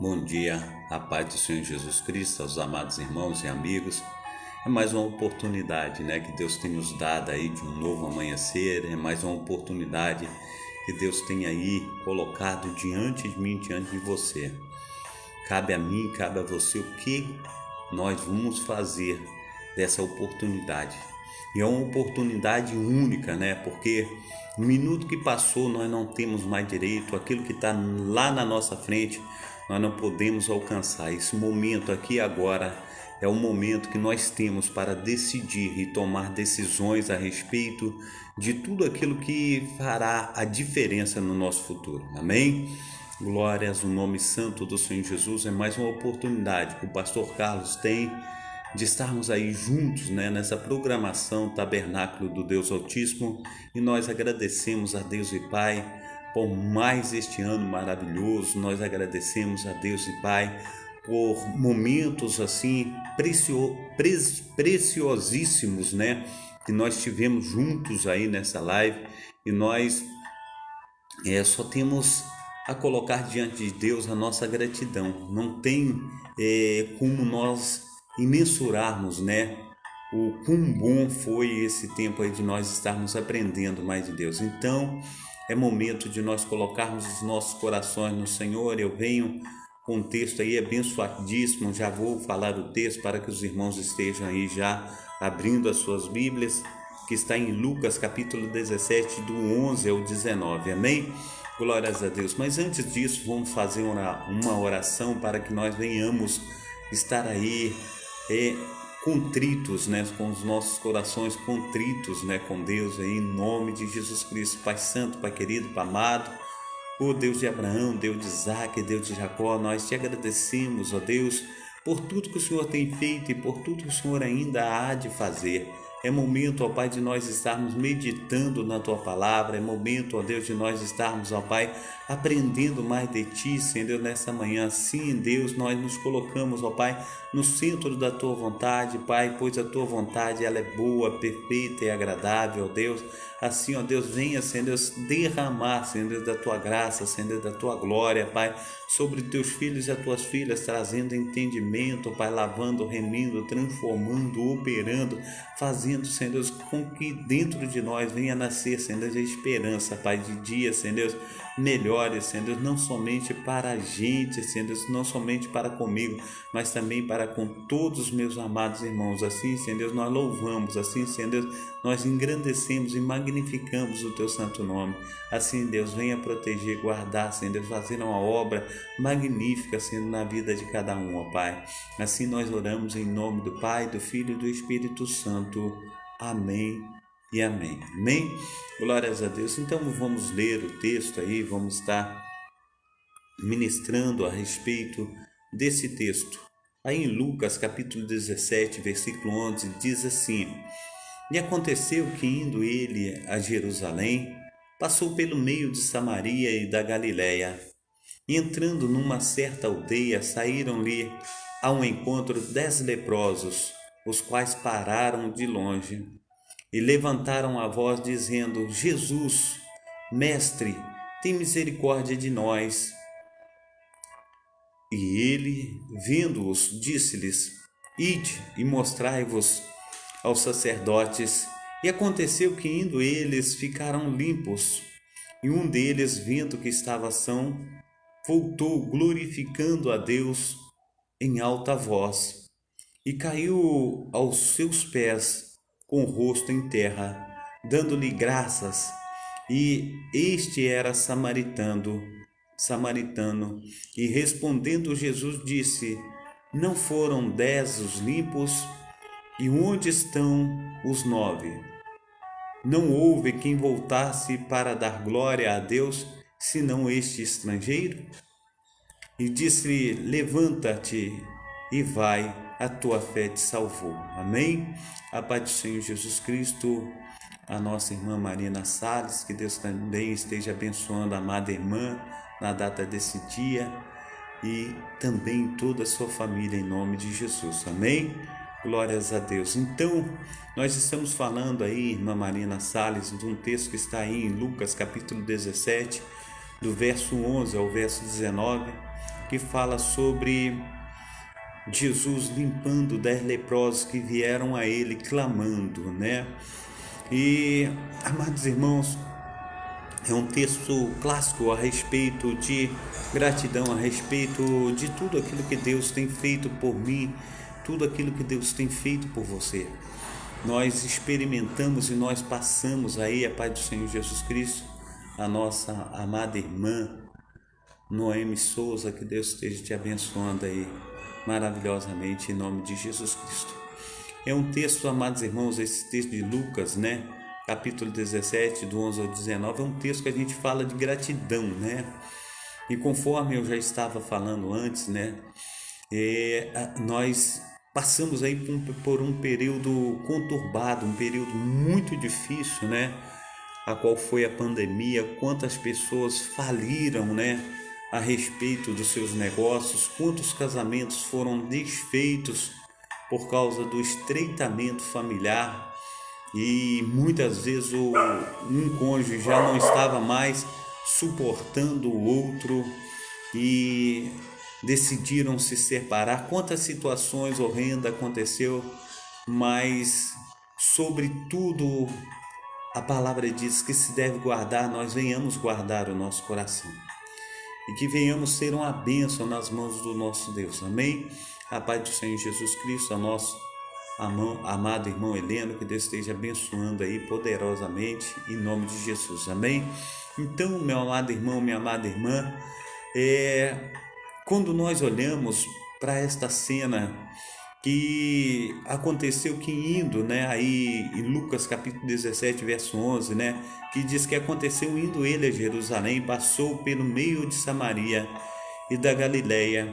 Bom dia, a paz do Senhor Jesus Cristo, aos amados irmãos e amigos. É mais uma oportunidade, que Deus tem nos dado aí de um novo amanhecer. É mais uma oportunidade que Deus tem aí colocado diante de mim, diante de você. Cabe a mim, cabe a você o que nós vamos fazer dessa oportunidade. E é uma oportunidade única, Porque no minuto que passou nós não temos mais direito, aquilo que está lá na nossa frente nós não podemos alcançar. Esse momento aqui agora é o momento que nós temos para decidir e tomar decisões a respeito de tudo aquilo que fará a diferença no nosso futuro. Amém? Glórias ao nome santo do Senhor Jesus. É mais uma oportunidade que o pastor Carlos tem de estarmos aí juntos, nessa programação Tabernáculo do Deus Altíssimo, e nós agradecemos a Deus e Pai por mais este ano maravilhoso. Nós agradecemos a Deus e Pai por momentos assim preciosíssimos, que nós tivemos juntos aí nessa live, e nós só temos a colocar diante de Deus a nossa gratidão. Não tem como nós imensurarmos, o quão bom foi esse tempo aí de nós estarmos aprendendo mais de Deus. Então, é momento de nós colocarmos os nossos corações no Senhor. Eu venho com um texto aí abençoadíssimo, já vou falar o texto para que os irmãos estejam aí já abrindo as suas Bíblias, que está em Lucas capítulo 17, do 11 ao 19, amém? Glórias a Deus. Mas antes disso, vamos fazer uma oração para que nós venhamos estar aí contritos, com os nossos corações contritos, com Deus aí, em nome de Jesus Cristo. Pai Santo, Pai querido, Pai amado, ó Deus de Abraão, Deus de Isaac, Deus de Jacó, nós te agradecemos, ó Deus, por tudo que o Senhor tem feito e por tudo que o Senhor ainda há de fazer. É momento, ó Pai, de nós estarmos meditando na Tua Palavra. É momento, ó Deus, de nós estarmos, ó Pai, aprendendo mais de Ti, Senhor, nessa manhã. Sim, Deus, nós nos colocamos, ó Pai, no centro da Tua vontade, Pai, pois a Tua vontade, ela é boa, perfeita e agradável, ó Deus. Assim, ó Deus, venha, Senhor, derramar, Senhor, da Tua graça, Senhor, da Tua glória, Pai, sobre Teus filhos e as Tuas filhas, trazendo entendimento, Pai, lavando, remindo, transformando, operando, fazendo, Senhor, com que dentro de nós venha nascer, Senhor, a esperança, Pai, de dias, Senhor, melhores, Senhor, não somente para a gente, Senhor, não somente para comigo, mas também para com todos os meus amados irmãos. Assim, Senhor, nós louvamos, assim, Senhor, nós engrandecemos e magnificamos o Teu santo nome. Assim, Deus, venha proteger, guardar, Senhor, fazer uma obra magnífica, Senhor, na vida de cada um, ó Pai. Assim nós oramos em nome do Pai, do Filho e do Espírito Santo. Amém e amém. Amém? Glórias a Deus. Então vamos ler o texto aí, vamos estar ministrando a respeito desse texto. Aí em Lucas capítulo 17, versículo 11, diz assim: E aconteceu que, indo ele a Jerusalém, passou pelo meio de Samaria e da Galiléia. E entrando numa certa aldeia, saíram-lhe ao encontro 10 leprosos, os quais pararam de longe e levantaram a voz, dizendo: Jesus, Mestre, tem misericórdia de nós. E ele, vendo-os, disse-lhes: Ide e mostrai-vos aos sacerdotes. E aconteceu que, indo eles, ficaram limpos. E um deles, vendo que estava são, voltou glorificando a Deus em alta voz, e caiu aos seus pés com o rosto em terra, dando-lhe graças. E este era samaritano. E respondendo Jesus disse: Não foram 10 os limpos? E onde estão os 9? Não houve quem voltasse para dar glória a Deus, senão este estrangeiro? E disse-lhe: Levanta-te e vai, a tua fé te salvou. Amém? A paz do Senhor Jesus Cristo, a nossa irmã Marina Salles, que Deus também esteja abençoando a amada irmã na data desse dia, e também toda a sua família, em nome de Jesus. Amém? Glórias a Deus. Então, nós estamos falando aí, irmã Marina Salles, de um texto que está aí em Lucas capítulo 17, do verso 11 ao verso 19, que fala sobre Jesus limpando 10 leprosos que vieram a ele clamando, né? E, amados irmãos, é um texto clássico a respeito de gratidão, a respeito de tudo aquilo que Deus tem feito por mim, tudo aquilo que Deus tem feito por você. Nós experimentamos e nós passamos aí, a paz do Senhor Jesus Cristo, a nossa amada irmã Noemi Souza, que Deus esteja te abençoando aí maravilhosamente em nome de Jesus Cristo. É um texto, amados irmãos, esse texto de Lucas, né? Capítulo 17, do 11 ao 19, é um texto que a gente fala de gratidão, né? E conforme eu já estava falando antes, né? Nós passamos aí por um período conturbado, um período muito difícil, né? A qual foi a pandemia, quantas pessoas faliram, né? A respeito dos seus negócios, quantos casamentos foram desfeitos por causa do estreitamento familiar, e muitas vezes um cônjuge já não estava mais suportando o outro e decidiram se separar. Quantas situações horrendas aconteceu, mas sobretudo a palavra diz que se deve guardar, nós venhamos guardar o nosso coração e que venhamos ser uma bênção nas mãos do nosso Deus. Amém? A paz do Senhor Jesus Cristo, a nosso amado irmão Heleno, que Deus esteja abençoando aí poderosamente em nome de Jesus. Amém? Então, meu amado irmão, minha amada irmã, quando nós olhamos para esta cena que aconteceu, que indo, né, aí em Lucas capítulo 17, verso 11, né, que diz que aconteceu indo ele a Jerusalém, passou pelo meio de Samaria e da Galileia,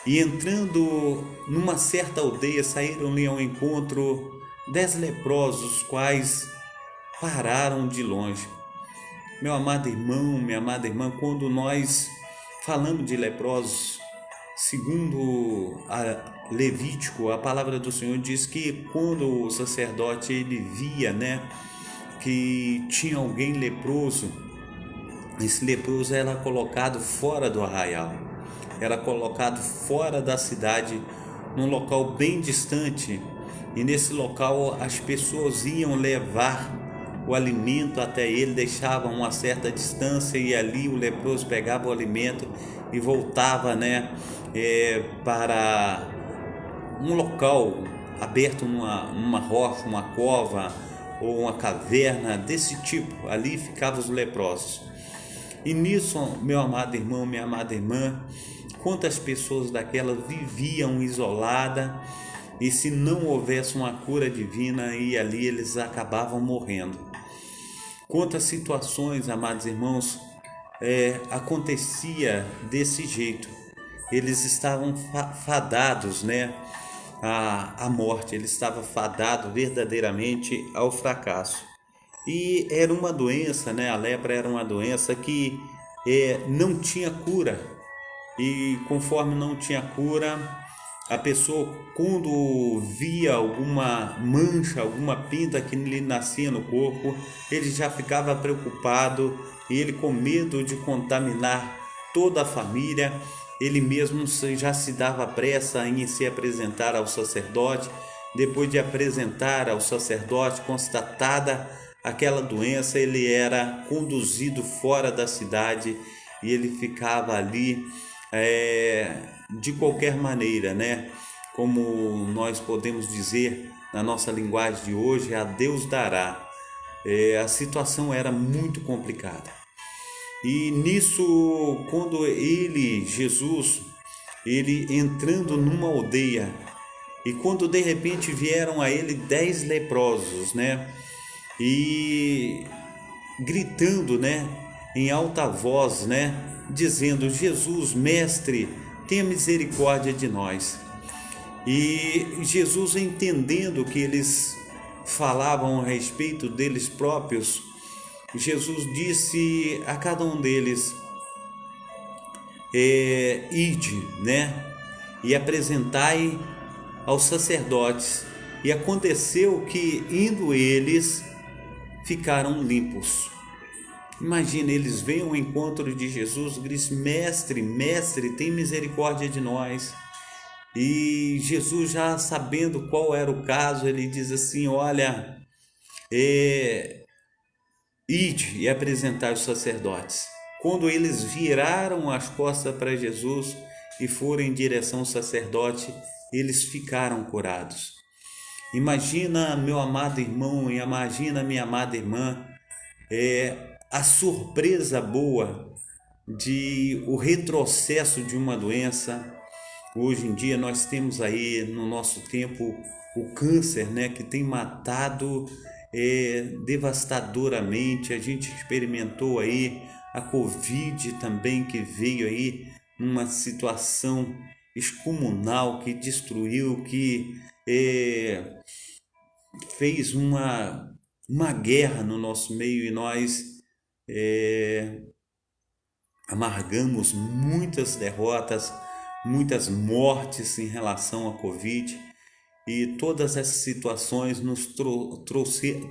e entrando numa certa aldeia, saíram-lhe ao encontro 10 leprosos, os quais pararam de longe. Meu amado irmão, minha amada irmã, quando nós falamos de leprosos, segundo Levítico, a palavra do Senhor diz que quando o sacerdote ele via, né, que tinha alguém leproso, esse leproso era colocado fora do arraial, era colocado fora da cidade, num local bem distante, e nesse local as pessoas iam levar o alimento até ele, deixavam uma certa distância, e ali o leproso pegava o alimento e voltava, né, para um local aberto, numa rocha, uma cova ou uma caverna desse tipo. Ali ficavam os leprosos. E nisso, meu amado irmão, minha amada irmã, quantas pessoas daquelas viviam isoladas, e se não houvesse uma cura divina, e ali eles acabavam morrendo. Quantas situações, amados irmãos, acontecia desse jeito. Eles estavam fadados, né, à morte, eles estavam fadados verdadeiramente ao fracasso. E era uma doença, né, a lepra era uma doença que não tinha cura, e conforme não tinha cura, a pessoa, quando via alguma mancha, alguma pinta que lhe nascia no corpo, ele já ficava preocupado, e ele, com medo de contaminar toda a família, ele mesmo já se dava pressa em se apresentar ao sacerdote. Depois de apresentar ao sacerdote, constatada aquela doença, ele era conduzido fora da cidade, e ele ficava ali de qualquer maneira, né? Como nós podemos dizer na nossa linguagem de hoje, a Deus dará. A situação era muito complicada. E nisso, quando Jesus, ele entrando numa aldeia, e quando de repente vieram a ele 10 leprosos, né? E gritando, né, em alta voz, né, dizendo: Jesus, mestre, tenha misericórdia de nós. E Jesus, entendendo que eles falavam a respeito deles próprios, Jesus disse a cada um deles: ide, né, e apresentai aos sacerdotes. E aconteceu que, indo eles, ficaram limpos. Imagina, eles vêm ao encontro de Jesus, dizem: mestre, mestre, tem misericórdia de nós. E Jesus, já sabendo qual era o caso, ele diz assim: olha, ide e apresentai os sacerdotes. Quando eles viraram as costas para Jesus e foram em direção ao sacerdote, eles ficaram curados. Imagina, meu amado irmão, e imagina, minha amada irmã, a surpresa boa de o retrocesso de uma doença. Hoje em dia nós temos aí no nosso tempo o câncer, né, que tem matado devastadoramente. A gente experimentou aí a Covid também, que veio aí numa situação excomunal, que destruiu, que fez uma guerra no nosso meio, e nós amargamos muitas derrotas, muitas mortes em relação à Covid, e todas essas situações nos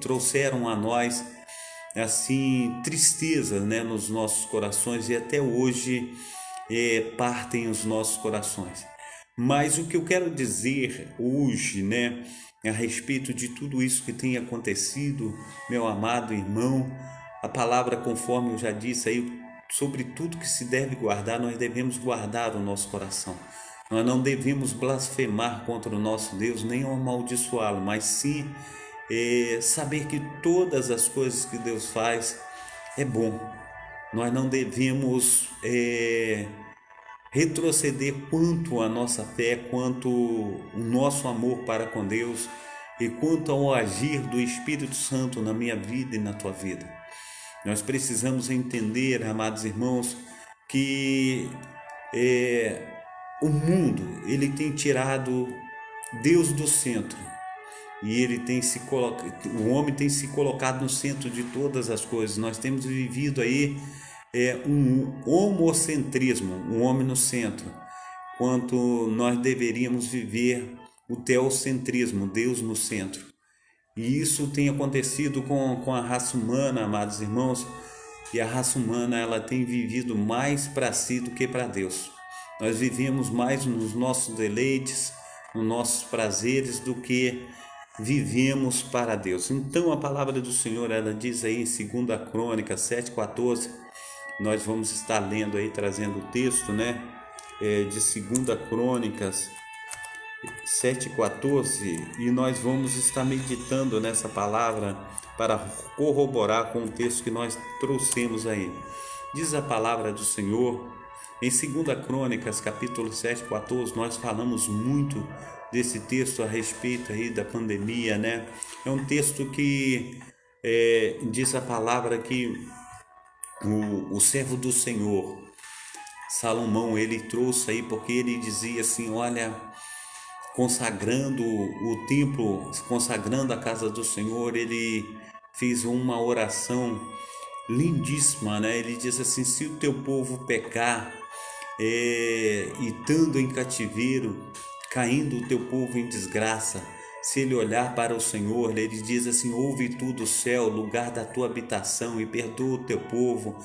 trouxeram a nós assim tristeza, né, nos nossos corações, e até hoje partem os nossos corações. Mas o que eu quero dizer hoje, né, a respeito de tudo isso que tem acontecido, meu amado irmão, a palavra, conforme eu já disse aí, sobre tudo que se deve guardar, nós devemos guardar o nosso coração. Nós não devemos blasfemar contra o nosso Deus, nem amaldiçoá-lo, mas sim saber que todas as coisas que Deus faz é bom. Nós não devemos retroceder quanto à nossa fé, quanto o nosso amor para com Deus e quanto ao agir do Espírito Santo na minha vida e na tua vida. Nós precisamos entender, amados irmãos, que o mundo, ele tem tirado Deus do centro, e ele tem o homem tem se colocado no centro de todas as coisas. Nós temos vivido aí um homocentrismo, um homem no centro, quanto nós deveríamos viver o teocentrismo, Deus no centro. E isso tem acontecido com a raça humana, amados irmãos, e a raça humana, ela tem vivido mais para si do que para Deus. Nós vivemos mais nos nossos deleites, nos nossos prazeres, do que vivemos para Deus. Então a palavra do Senhor, ela diz aí em 2 Crônicas 7,14, nós vamos estar lendo aí, trazendo o texto, né, de 2 Crônicas 7,14, e nós vamos estar meditando nessa palavra para corroborar com o texto que nós trouxemos aí. Diz a palavra do Senhor em 2 Crônicas capítulo 7,14. Nós falamos muito desse texto a respeito aí da pandemia, né? É um texto que diz a palavra que o servo do Senhor, Salomão, ele trouxe aí, porque ele dizia assim: olha, consagrando o templo, consagrando a casa do Senhor, ele fez uma oração lindíssima, né? Ele diz assim: se o teu povo pecar, e estando em cativeiro, caindo o teu povo em desgraça, se ele olhar para o Senhor, ele diz assim: ouve tu do céu, lugar da tua habitação, e perdoa o teu povo.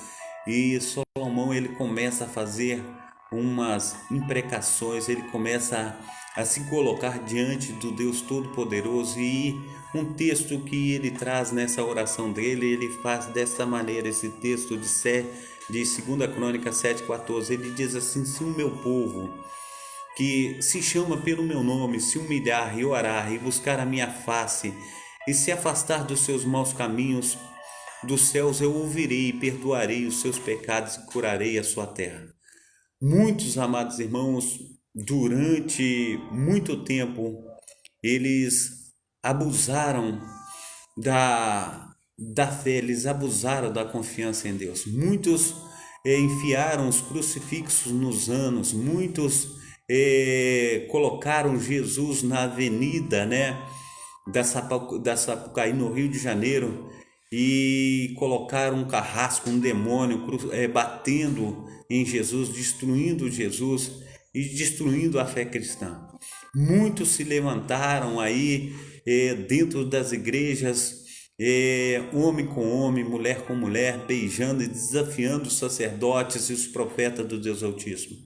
E Salomão, ele começa a fazer umas imprecações, ele começa a se colocar diante do Deus Todo-Poderoso, e um texto que ele traz nessa oração dele, ele faz desta maneira, esse texto de 2 Crônicas 7,14, ele diz assim: se o meu povo, que se chama pelo meu nome, se humilhar e orar e buscar a minha face e se afastar dos seus maus caminhos, dos céus eu ouvirei e perdoarei os seus pecados e curarei a sua terra. Muitos, amados irmãos, durante muito tempo, eles abusaram da fé, eles abusaram da confiança em Deus. Muitos enfiaram os crucifixos nos anos, muitos colocaram Jesus na avenida, né, da Sapucaí, no Rio de Janeiro, e colocaram um carrasco, um demônio batendo em Jesus, destruindo Jesus e destruindo a fé cristã. Muitos se levantaram aí dentro das igrejas homem com homem, mulher com mulher, beijando e desafiando os sacerdotes e os profetas do Deus Altíssimo.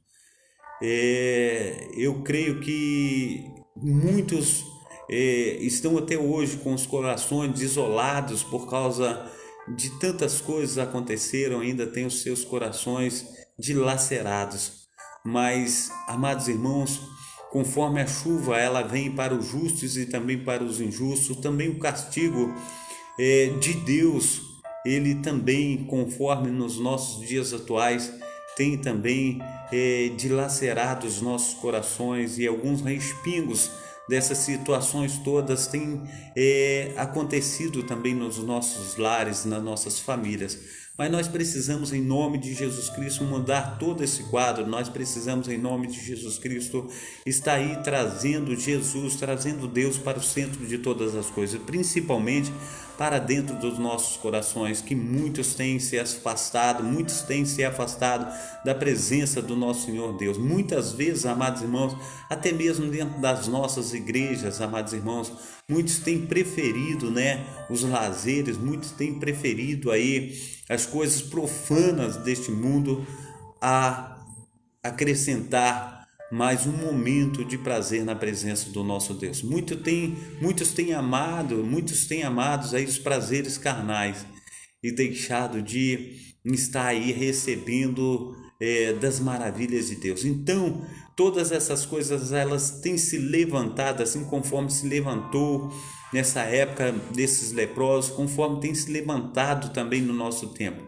Eu creio que muitos estão até hoje com os corações desolados por causa de tantas coisas aconteceram, ainda têm os seus corações dilacerados. Mas, amados irmãos, conforme a chuva ela vem para os justos e também para os injustos, também o castigo de Deus, ele também, conforme nos nossos dias atuais, tem também dilacerado os nossos corações, e alguns respingos dessas situações todas têm acontecido também nos nossos lares, nas nossas famílias. Mas nós precisamos, em nome de Jesus Cristo, mudar todo esse quadro. Nós precisamos, em nome de Jesus Cristo, estar aí trazendo Jesus, trazendo Deus para o centro de todas as coisas, principalmente para dentro dos nossos corações, que muitos têm se afastado, da presença do nosso Senhor Deus. Muitas vezes, amados irmãos, até mesmo dentro das nossas igrejas, amados irmãos, muitos têm preferido, os lazeres, muitos têm preferido aí as coisas profanas deste mundo a acrescentar mais um momento de prazer na presença do nosso Deus. Muitos têm amado aí os prazeres carnais e deixado de estar aí recebendo das maravilhas de Deus. Então, todas essas coisas elas têm se levantado, assim conforme se levantou nessa época desses leprosos, conforme tem se levantado também no nosso tempo.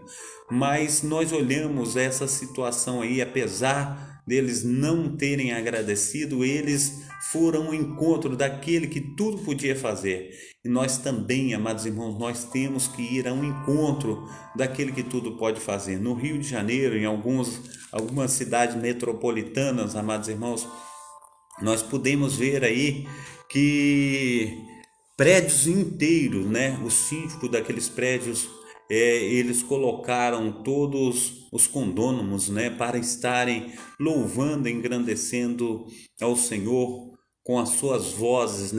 Mas nós olhamos essa situação aí, apesar deles não terem agradecido, eles foram ao encontro daquele que tudo podia fazer. E nós também, amados irmãos, nós temos que ir ao encontro daquele que tudo pode fazer. No Rio de Janeiro, em algumas cidades metropolitanas, amados irmãos, nós podemos ver aí que prédios inteiros, o síndico daqueles prédios, eles colocaram todos os condôminos, para estarem louvando, engrandecendo ao Senhor com as suas vozes,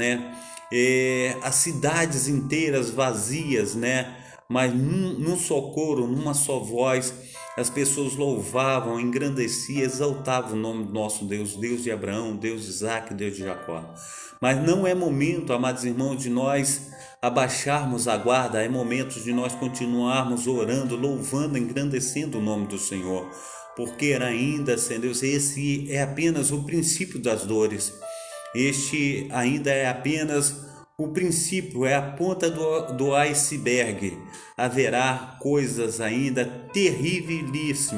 as cidades inteiras vazias, mas num só coro, numa só voz, as pessoas louvavam, engrandeciam, exaltavam o nome do nosso Deus, Deus de Abraão, Deus de Isaac, Deus de Jacó. Mas não é momento, amados irmãos, de nós abaixarmos a guarda, é momento de nós continuarmos orando, louvando, engrandecendo o nome do Senhor, porque ainda, Senhor Deus, esse é apenas o princípio das dores, este ainda é apenas o princípio, é a ponta do iceberg. Haverá coisas ainda terríveis.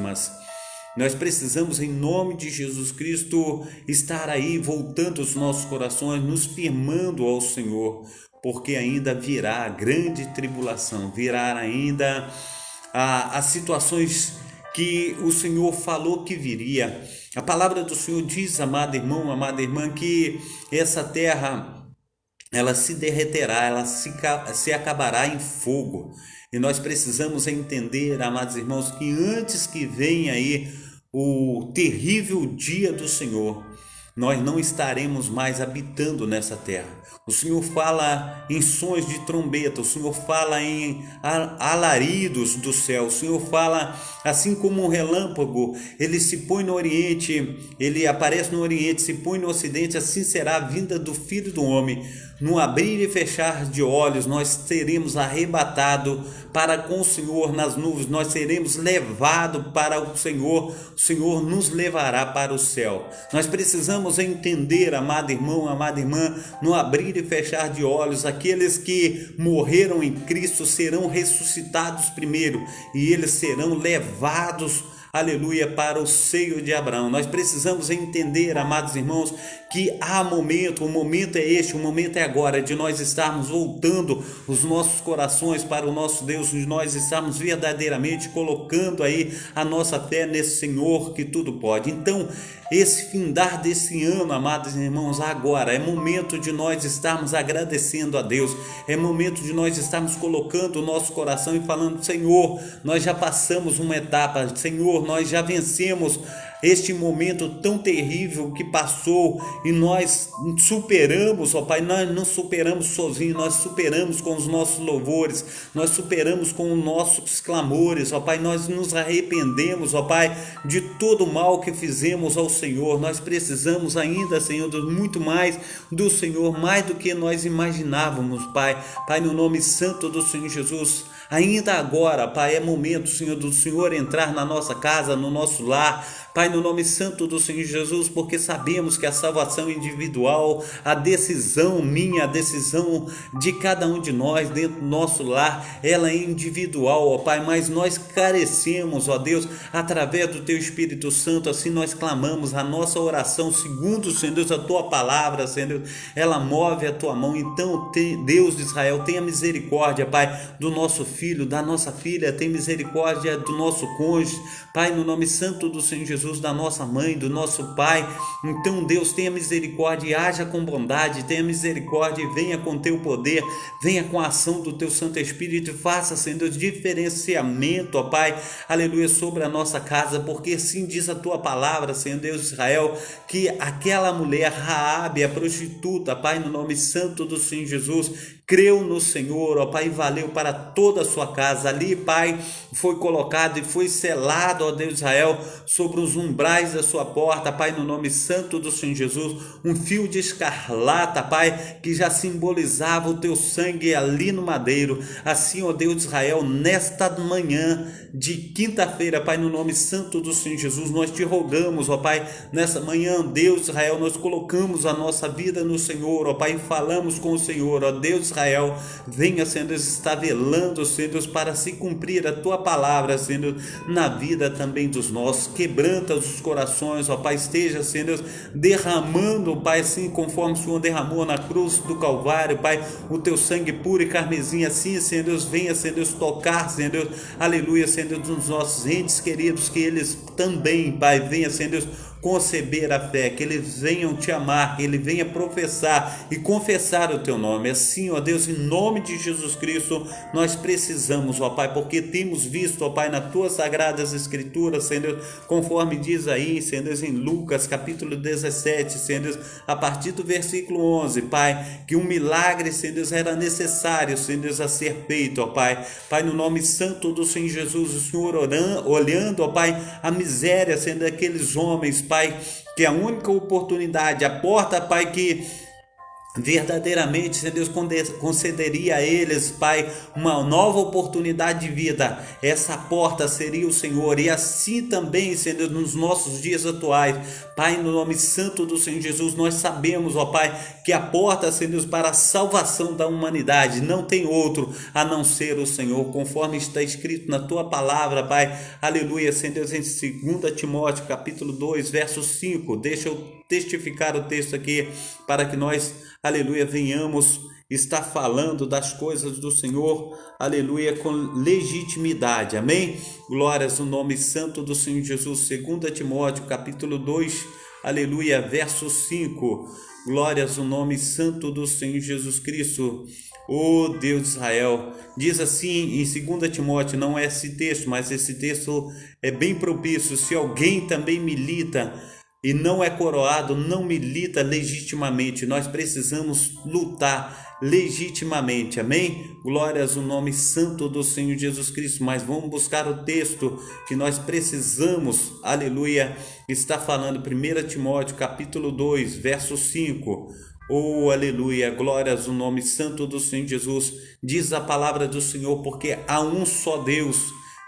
Nós precisamos, em nome de Jesus Cristo, estar aí voltando os nossos corações, nos firmando ao Senhor, porque ainda virá a grande tribulação, virá ainda as situações que o Senhor falou que viria. A palavra do Senhor diz, amado irmão, amada irmã, que essa terra ela se derreterá, ela se acabará em fogo. E nós precisamos entender, amados irmãos, que antes que venha aí o terrível dia do Senhor, nós não estaremos mais habitando nessa terra. O Senhor fala em sons de trombeta, o Senhor fala em alaridos do céu, o Senhor fala assim como um relâmpago, ele se põe no oriente, ele aparece no oriente, se põe no ocidente, assim será a vinda do Filho do Homem. No abrir e fechar de olhos, nós seremos arrebatados para com o Senhor nas nuvens, nós seremos levados para o Senhor nos levará para o céu. Nós precisamos entender, amado irmão, amada irmã, no abrir e fechar de olhos, aqueles que morreram em Cristo serão ressuscitados primeiro e eles serão levados, aleluia, para o seio de Abraão. Nós precisamos entender, amados irmãos, que há momento, o momento é este, o momento é agora, de nós estarmos voltando os nossos corações para o nosso Deus, de nós estarmos verdadeiramente colocando aí a nossa fé nesse Senhor que tudo pode. Então, esse findar desse ano, amados irmãos, agora é momento de nós estarmos agradecendo a Deus, é momento de nós estarmos colocando o nosso coração e falando: Senhor, nós já passamos uma etapa, Senhor, nós já vencemos este momento tão terrível que passou e nós superamos, ó Pai, nós não superamos sozinhos, nós superamos com os nossos louvores, nós superamos com os nossos clamores, ó Pai, nós nos arrependemos, ó Pai, de todo o mal que fizemos ao Senhor. Nós precisamos ainda, Senhor, muito mais do Senhor, mais do que nós imaginávamos, Pai. Pai, no nome santo do Senhor Jesus, ainda agora, Pai, é momento, Senhor, do Senhor entrar na nossa casa, no nosso lar, Pai, no nome santo do Senhor Jesus, porque sabemos que a salvação individual, a decisão minha, a decisão de cada um de nós dentro do nosso lar, ela é individual, ó Pai, mas nós carecemos, ó Deus, através do Teu Espírito Santo, assim nós clamamos a nossa oração, segundo, Senhor Deus, a Tua palavra, Senhor Deus, ela move a Tua mão. Então, Deus de Israel, tenha misericórdia, Pai, do nosso filho, da nossa filha, tenha misericórdia do nosso cônjuge, Pai, no nome santo do Senhor Jesus, da nossa mãe, do nosso pai. Então, Deus, tenha misericórdia e haja com bondade, tenha misericórdia e venha com teu poder, venha com a ação do teu Santo Espírito e faça, Senhor Deus, diferenciamento, ó Pai, aleluia, sobre a nossa casa, porque sim diz a tua palavra, Senhor Deus de Israel, que aquela mulher, Raabe, a prostituta, Pai, no nome santo do Senhor Jesus, creu no Senhor, ó Pai, e valeu para toda a sua casa. Ali, Pai, foi colocado e foi selado, ó Deus de Israel, sobre os umbrais da sua porta, Pai, no nome santo do Senhor Jesus, um fio de escarlata, Pai, que já simbolizava o teu sangue ali no madeiro. Assim, ó Deus de Israel, nesta manhã de quinta-feira, Pai, no nome santo do Senhor Jesus, nós te rogamos, ó Pai, nessa manhã, Deus de Israel, nós colocamos a nossa vida no Senhor, ó Pai, e falamos com o Senhor, ó Deus de Israel, venha, Senhor Deus, está velando, Senhor Deus, para se cumprir a tua palavra, Senhor, na vida também dos nossos. Quebranta os corações, ó Pai, esteja, Senhor Deus, derramando, Pai, assim conforme o Senhor derramou na cruz do Calvário, Pai, o teu sangue puro e carmesim, assim, Senhor Deus, venha, Senhor Deus, tocar, Senhor Deus, aleluia, Senhor Deus, nos nossos entes queridos, que eles também, Pai, venha, Senhor Deus, conceber a fé, que eles venham te amar, que ele venha professar e confessar o teu nome. Assim, ó Deus, em nome de Jesus Cristo, nós precisamos, ó Pai, porque temos visto, ó Pai, nas tuas sagradas escrituras, Senhor Deus, conforme diz aí, Senhor Deus, em Lucas, capítulo 17, Senhor Deus, a partir do versículo 11, Pai, que um milagre, Senhor Deus, era necessário, Senhor Deus, a ser feito, ó Pai. Pai, no nome santo do Senhor Jesus, o Senhor orando, olhando, ó Pai, a miséria, Senhor, daqueles homens, Pai, que a única oportunidade, a porta, Pai, que verdadeiramente, Senhor Deus, concederia a eles, Pai, uma nova oportunidade de vida, essa porta seria o Senhor. E assim também, Senhor Deus, nos nossos dias atuais, Pai, no nome santo do Senhor Jesus, nós sabemos, ó Pai, que a porta, Senhor Deus, para a salvação da humanidade não tem outro a não ser o Senhor, conforme está escrito na tua palavra, Pai, aleluia, Senhor Deus, em 2 Timóteo, capítulo 2, verso 5, deixa eu testificar o texto aqui, para que nós, aleluia, venhamos estar falando das coisas do Senhor, aleluia, com legitimidade, amém? Glórias no nome santo do Senhor Jesus. 2 Timóteo, capítulo 2, aleluia, verso 5, glórias no nome santo do Senhor Jesus Cristo. Oh Deus de Israel, diz assim em 2 Timóteo, não é esse texto, mas esse texto é bem propício. Se alguém também milita e não é coroado, não milita legitimamente. Nós precisamos lutar legitimamente, amém? Glórias ao nome santo do Senhor Jesus Cristo. Mas vamos buscar o texto que nós precisamos, aleluia, está falando, 1 Timóteo capítulo 2, verso 5. Oh, aleluia, glórias ao nome santo do Senhor Jesus. Diz a palavra do Senhor, porque há um só Deus.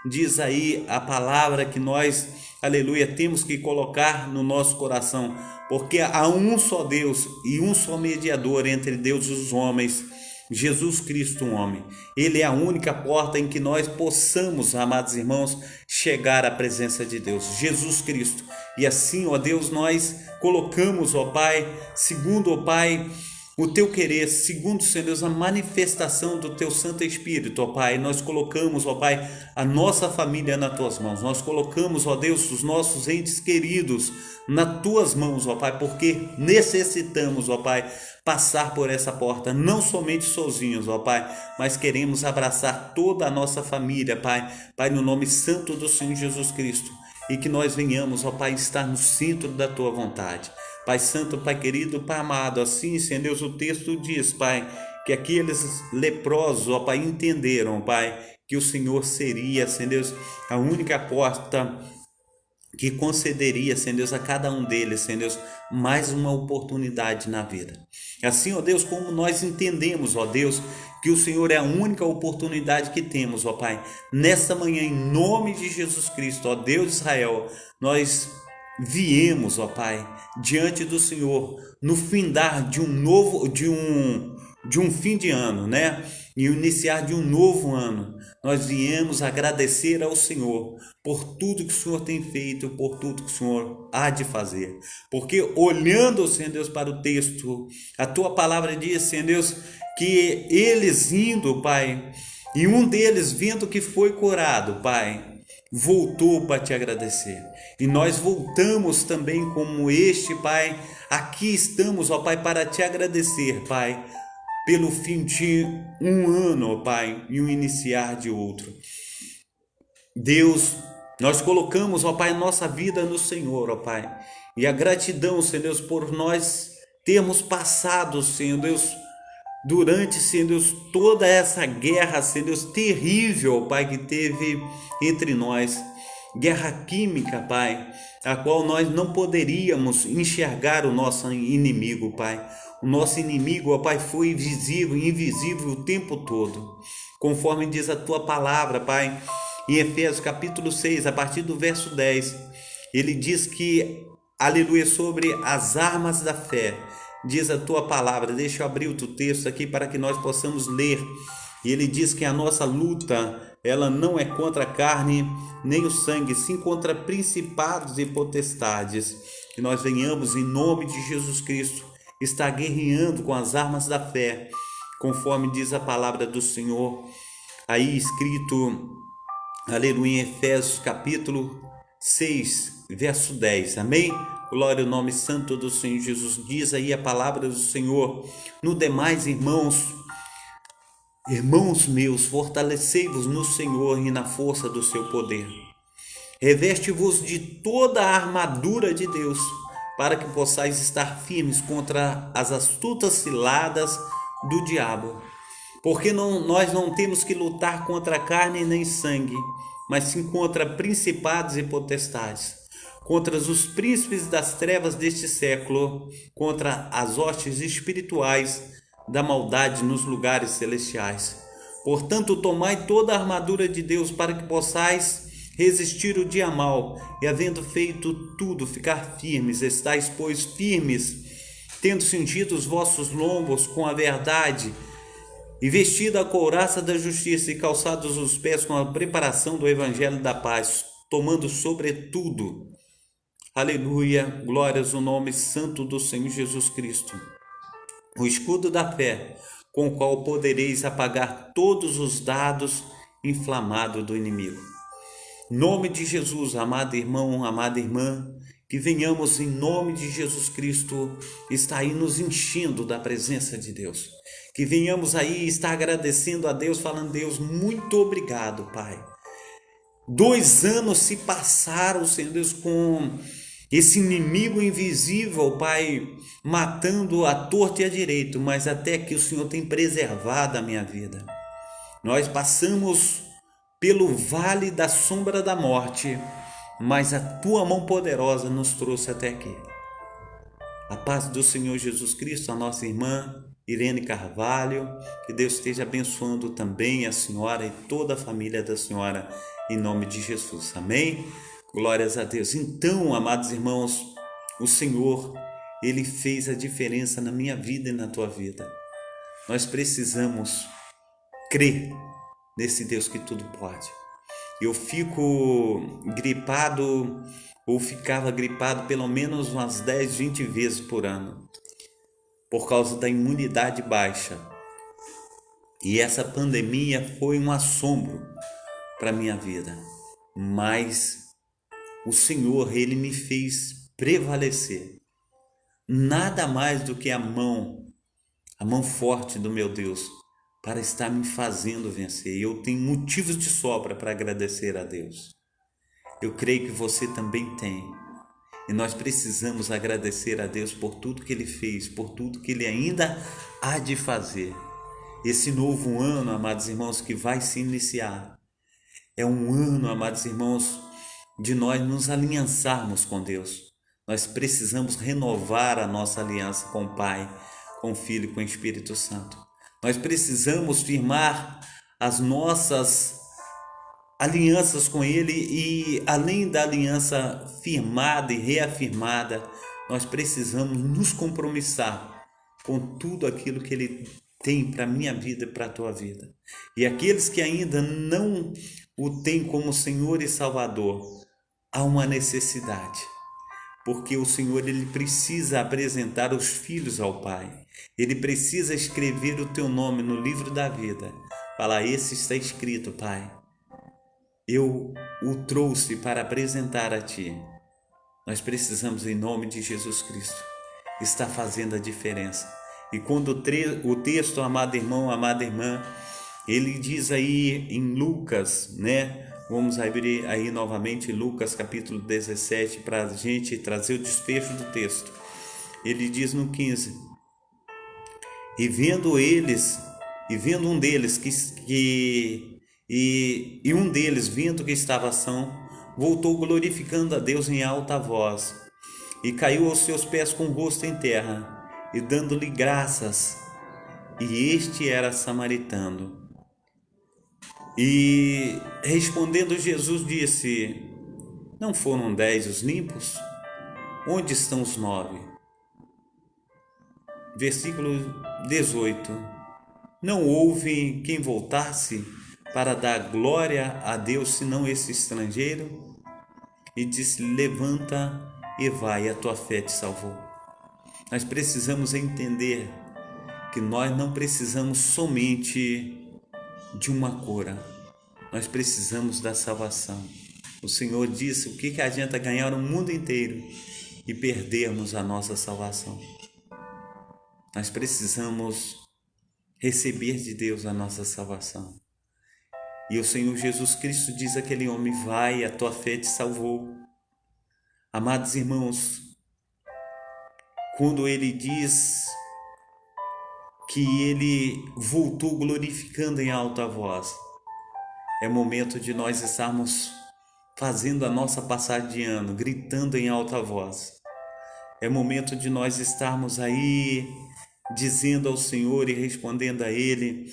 Diz aí a palavra que nós, aleluia, temos que colocar no nosso coração, porque há um só Deus e um só mediador entre Deus e os homens, Jesus Cristo, um homem. Ele é a única porta em que nós possamos, amados irmãos, chegar à presença de Deus, Jesus Cristo. E assim, ó Deus, nós colocamos, ó Pai, segundo, ó Pai, o teu querer, segundo, Senhor Deus, a manifestação do teu Santo Espírito, ó Pai, nós colocamos, ó Pai, a nossa família nas tuas mãos, nós colocamos, ó Deus, os nossos entes queridos nas tuas mãos, ó Pai, porque necessitamos, ó Pai, passar por essa porta, não somente sozinhos, ó Pai, mas queremos abraçar toda a nossa família, Pai, Pai, no nome santo do Senhor Jesus Cristo. e que nós venhamos, ó Pai, estar no centro da Tua vontade. Pai Santo, Pai querido, Pai amado, assim, Senhor Deus, o texto diz, Pai, que aqueles leprosos, ó Pai, entenderam, Pai, que o Senhor seria, Senhor Deus, a única porta que concederia, Senhor Deus, a cada um deles, Senhor Deus, mais uma oportunidade na vida. Assim, ó Deus, como nós entendemos, ó Deus, que o Senhor é a única oportunidade que temos, ó Pai, nesta manhã, em nome de Jesus Cristo, ó Deus de Israel, nós viemos, ó Pai, diante do Senhor, no findar de um fim de ano, né? E o iniciar de um novo ano, nós viemos agradecer ao Senhor por tudo que o Senhor tem feito, por tudo que o Senhor há de fazer. Porque olhando, Senhor Deus, para o texto, a Tua palavra diz, Senhor Deus, que eles indo, Pai, e um deles vendo que foi curado, Pai, voltou para te agradecer. E nós voltamos também como este, Pai, aqui estamos, ó Pai, para te agradecer, Pai, pelo fim de um ano, ó Pai, e o iniciar de outro. Deus, nós colocamos, ó Pai, nossa vida no Senhor, ó Pai, e a gratidão, Senhor Deus, por nós termos passado, Senhor Deus, durante, Senhor Deus, toda essa guerra, Senhor Deus, terrível, ó Pai, que teve entre nós, guerra química, Pai, a qual nós não poderíamos enxergar o nosso inimigo, Pai. O nosso inimigo, ó Pai, foi visível e invisível o tempo todo, conforme diz a Tua palavra, Pai, em Efésios capítulo 6, a partir do verso 10, ele diz que, aleluia, sobre as armas da fé, diz a Tua palavra. Deixa eu abrir o teu texto aqui para que nós possamos ler. E ele diz que a nossa luta, ela não é contra a carne nem o sangue, sim contra principados e potestades. Que nós venhamos, em nome de Jesus Cristo, estar guerreando com as armas da fé, conforme diz a palavra do Senhor, aí escrito, aleluia, em Efésios capítulo 6, verso 10, amém? Glória ao nome santo do Senhor Jesus. Diz aí a palavra do Senhor: no demais, irmãos meus, fortalecei-vos no Senhor e na força do seu poder. Reveste-vos de toda a armadura de Deus, para que possais estar firmes contra as astutas ciladas do diabo. Porque nós não temos que lutar contra carne nem sangue, mas sim contra principados e potestades, contra os príncipes das trevas deste século, contra as hostes espirituais da maldade nos lugares celestiais. Portanto, tomai toda a armadura de Deus para que possais resistir o dia mau, e havendo feito tudo, ficar firmes. Estais, pois, firmes, tendo cingido os vossos lombos com a verdade, e vestida a couraça da justiça, e calçados os pés com a preparação do evangelho da paz, tomando sobretudo, aleluia, glórias ao nome santo do Senhor Jesus Cristo, o escudo da fé, com o qual podereis apagar todos os dardos inflamados do inimigo. Em nome de Jesus, amado irmão, amada irmã, que venhamos em nome de Jesus Cristo estar aí nos enchendo da presença de Deus. Que venhamos aí estar agradecendo a Deus, falando: Deus, muito obrigado, Pai. 2 anos se passaram, Senhor Deus, com esse inimigo invisível, Pai, matando à torta e à direita, mas até que o Senhor tem preservado a minha vida. Nós passamos pelo vale da sombra da morte, mas a Tua mão poderosa nos trouxe até aqui. A paz do Senhor Jesus Cristo, a nossa irmã Irene Carvalho, que Deus esteja abençoando também a senhora e toda a família da senhora, em nome de Jesus, amém? Glórias a Deus. Então, amados irmãos, o Senhor, Ele fez a diferença na minha vida e na tua vida. Nós precisamos crer nesse Deus que tudo pode. Eu fico gripado, ou ficava gripado pelo menos umas 10, 20 vezes por ano, por causa da imunidade baixa. E essa pandemia foi um assombro para a minha vida. Mas o Senhor, Ele me fez prevalecer. Nada mais do que a mão forte do meu Deus, para estar me fazendo vencer. E eu tenho motivos de sobra para agradecer a Deus. Eu creio que você também tem. E nós precisamos agradecer a Deus por tudo que Ele fez, por tudo que Ele ainda há de fazer. Esse novo ano, amados irmãos, que vai se iniciar, é um ano, amados irmãos, de nós nos aliançarmos com Deus. Nós precisamos renovar a nossa aliança com o Pai, com o Filho e com o Espírito Santo. Nós precisamos firmar as nossas alianças com Ele e, além da aliança firmada e reafirmada, nós precisamos nos compromissar com tudo aquilo que Ele tem para a minha vida e para a tua vida. E aqueles que ainda não o têm como Senhor e Salvador, há uma necessidade, porque o Senhor ele precisa apresentar os filhos ao Pai. Ele precisa escrever o teu nome no livro da vida. Falar, esse está escrito, Pai. Eu o trouxe para apresentar a Ti. Nós precisamos, em nome de Jesus Cristo, estar fazendo a diferença. E quando o texto, amado irmão, amada irmã, ele diz aí em Lucas, né? Vamos abrir aí novamente Lucas capítulo 17 para a gente trazer o desfecho do texto. Ele diz no 15: E vendo um deles um deles, vendo que estava são, voltou glorificando a Deus em alta voz, e caiu aos seus pés com o rosto em terra, e dando-lhe graças. E este era samaritano. E respondendo Jesus disse: Não foram 10 os limpos? Onde estão os 9? Versículo 18: Não houve quem voltasse para dar glória a Deus senão esse estrangeiro? E disse: Levanta e vai, a tua fé te salvou. Nós precisamos entender que nós não precisamos somente de uma cura, nós precisamos da salvação. O Senhor disse: o que adianta ganhar o mundo inteiro e perdermos a nossa salvação? Nós precisamos receber de Deus a nossa salvação. E o Senhor Jesus Cristo diz àquele homem: vai, a tua fé te salvou. Amados irmãos, quando ele diz que ele voltou glorificando em alta voz, é momento de nós estarmos fazendo a nossa passagem de ano, gritando em alta voz. É momento de nós estarmos aí dizendo ao Senhor e respondendo a Ele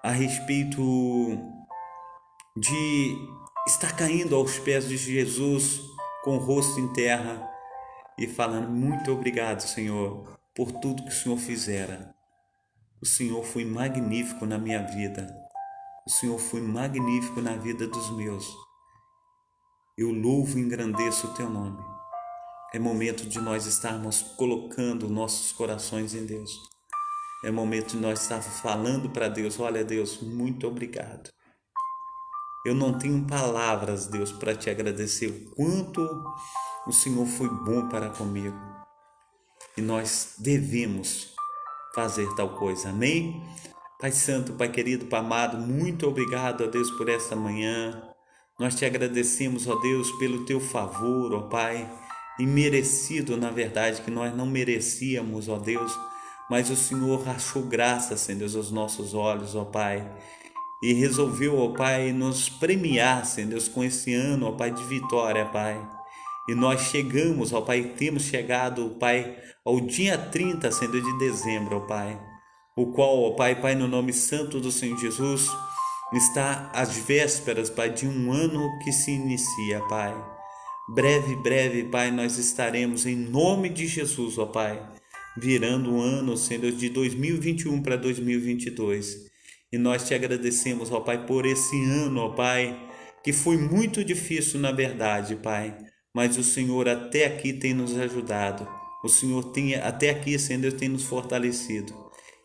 a respeito de estar caindo aos pés de Jesus com o rosto em terra e falando: muito obrigado, Senhor, por tudo que o Senhor fizera. O Senhor foi magnífico na minha vida. O Senhor foi magnífico na vida dos meus. Eu louvo e engrandeço o teu nome. É momento de nós estarmos colocando nossos corações em Deus. É momento de nós estarmos falando para Deus: olha, Deus, muito obrigado. Eu não tenho palavras, Deus, para te agradecer o quanto o Senhor foi bom para comigo. E nós devemos fazer tal coisa. Amém? Pai Santo, Pai querido, Pai amado, muito obrigado, ó Deus, por esta manhã. Nós te agradecemos, ó Deus, pelo teu favor, ó Pai, imerecido, na verdade, que nós não merecíamos, ó Deus, mas o Senhor achou graça, Senhor Deus, aos nossos olhos, ó Pai, e resolveu, ó Pai, nos premiar, Senhor Deus, com esse ano, ó Pai, de vitória, Pai. E nós chegamos, ó Pai, temos chegado, ó Pai, ao dia 30, Senhor Deus, de dezembro, ó Pai, o qual, ó Pai, Pai, no nome santo do Senhor Jesus, está às vésperas, Pai, de um ano que se inicia, Pai. Breve, Pai, nós estaremos, em nome de Jesus, ó Pai, virando o ano, Senhor Deus, de 2021 para 2022. E nós te agradecemos, ó Pai, por esse ano, ó Pai, que foi muito difícil, na verdade, Pai, mas o Senhor até aqui tem nos ajudado. O Senhor tem até aqui, Senhor Deus, tem nos fortalecido.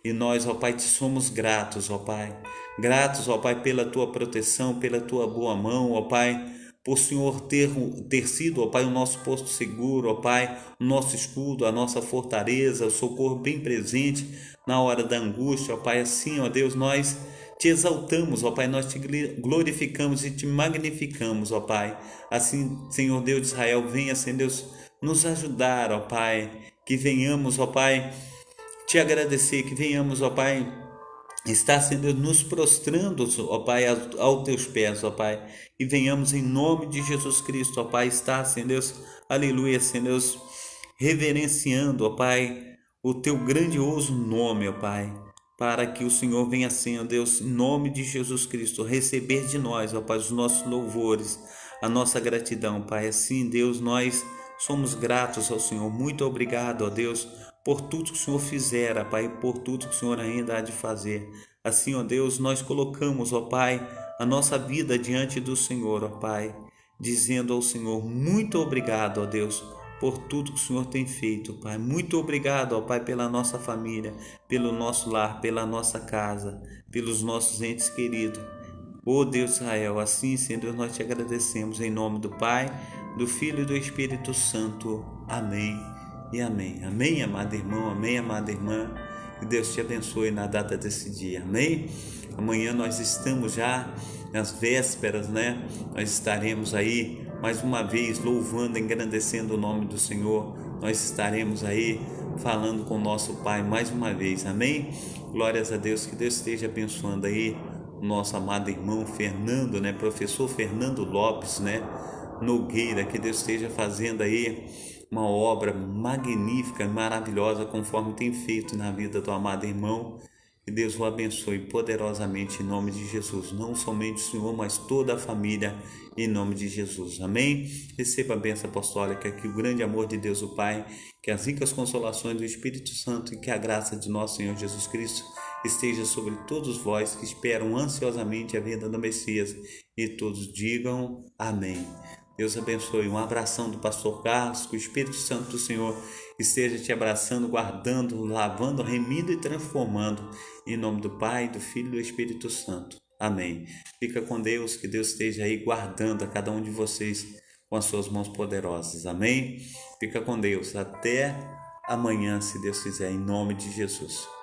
E nós, ó Pai, te somos gratos, ó Pai. Gratos, ó Pai, pela tua proteção, pela tua boa mão, ó Pai, por o Senhor ter sido, ó Pai, o nosso posto seguro, ó Pai, o nosso escudo, a nossa fortaleza, o socorro bem presente na hora da angústia, ó Pai. Assim, ó Deus, nós te exaltamos, ó Pai, nós te glorificamos e te magnificamos, ó Pai. Assim, Senhor Deus de Israel, venha, Senhor Deus, nos ajudar, ó Pai, que venhamos, ó Pai, te agradecer, que venhamos, ó Pai, estar, Senhor Deus, nos prostrando, ó Pai, aos teus pés, ó Pai, e venhamos em nome de Jesus Cristo, ó Pai, estar, Senhor Deus, aleluia, Senhor Deus, reverenciando, ó Pai, o teu grandioso nome, ó Pai, para que o Senhor venha, Senhor Deus, em nome de Jesus Cristo, receber de nós, ó Pai, os nossos louvores, a nossa gratidão, Pai. Assim, Deus, nós somos gratos ao Senhor. Muito obrigado, ó Deus, por tudo que o Senhor fizera, Pai, e por tudo que o Senhor ainda há de fazer. Assim, ó Deus, nós colocamos, ó Pai, a nossa vida diante do Senhor, ó Pai, dizendo ao Senhor, muito obrigado, ó Deus, por tudo que o Senhor tem feito, Pai. Muito obrigado, ó Pai, pela nossa família, pelo nosso lar, pela nossa casa, pelos nossos entes queridos. Ó Deus de Israel, assim, Senhor Deus, nós te agradecemos em nome do Pai, do Filho e do Espírito Santo. Amém e amém. Amém, amado irmão, amém, amada irmã. Que Deus te abençoe na data desse dia, amém? Amanhã nós estamos já nas vésperas, né? Nós estaremos aí mais uma vez louvando, engrandecendo o nome do Senhor. Nós estaremos aí falando com o nosso Pai mais uma vez, amém? Glórias a Deus, que Deus esteja abençoando aí o nosso amado irmão Fernando, né? Professor Fernando Lopes, né? Nogueira, que Deus esteja fazendo aí uma obra magnífica, maravilhosa, conforme tem feito na vida do amado irmão. Que Deus o abençoe poderosamente em nome de Jesus, não somente o Senhor, mas toda a família, em nome de Jesus, amém? Receba a bênção apostólica, que o grande amor de Deus o Pai, que as ricas consolações do Espírito Santo e que a graça de nosso Senhor Jesus Cristo esteja sobre todos vós que esperam ansiosamente a vinda do Messias, e todos digam amém. Deus abençoe. Um abração do pastor Carlos, que o Espírito Santo do Senhor esteja te abraçando, guardando, lavando, remindo e transformando. Em nome do Pai, do Filho e do Espírito Santo. Amém. Fica com Deus, que Deus esteja aí guardando a cada um de vocês com as suas mãos poderosas. Amém. Fica com Deus. Até amanhã, se Deus quiser, em nome de Jesus.